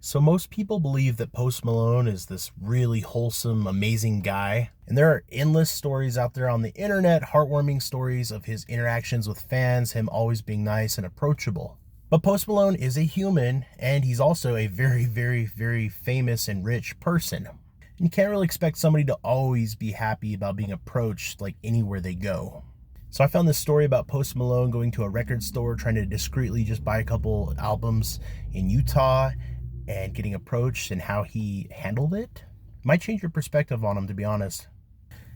So most people believe that Post Malone is this really wholesome, amazing guy. And there are endless stories out there on the internet, heartwarming stories of his interactions with fans, him always being nice and approachable. But Post Malone is a human, and he's also a very, very, very famous and rich person. And you can't really expect somebody to always be happy about being approached like anywhere they go. So I found this story about Post Malone going to a record store trying to discreetly just buy a couple albums in Utah and getting approached and how he handled it. Might change your perspective on him, to be honest.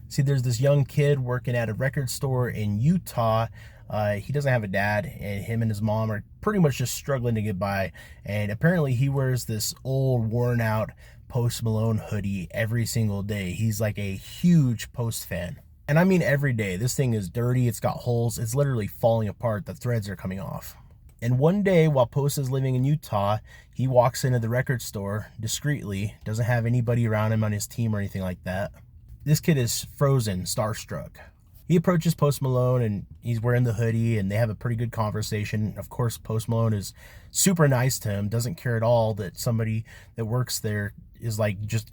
See, there's this young kid working at a record store in Utah. He doesn't have a dad, and him and his mom are pretty much just struggling to get by. And apparently he wears this old, worn out Post Malone hoodie every single day. He's like a huge Post fan. And I mean every day. This thing is dirty, it's got holes, it's literally falling apart, the threads are coming off. And one day, while Post is living in Utah, he walks into the record store discreetly, doesn't have anybody around him on his team or anything like that. This kid is frozen, starstruck. He approaches Post Malone, and he's wearing the hoodie, and they have a pretty good conversation. Of course, Post Malone is super nice to him, doesn't care at all that somebody that works there is like just,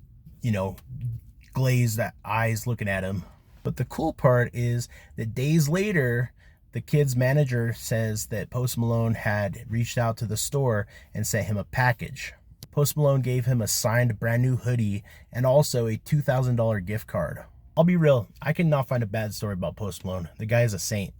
glazed eyes looking at him. But the cool part is that days later, the kid's manager says that Post Malone had reached out to the store and sent him a package. Post Malone gave him a signed brand new hoodie and also a $2,000 gift card. I'll be real, I cannot find a bad story about Post Malone. The guy is a saint.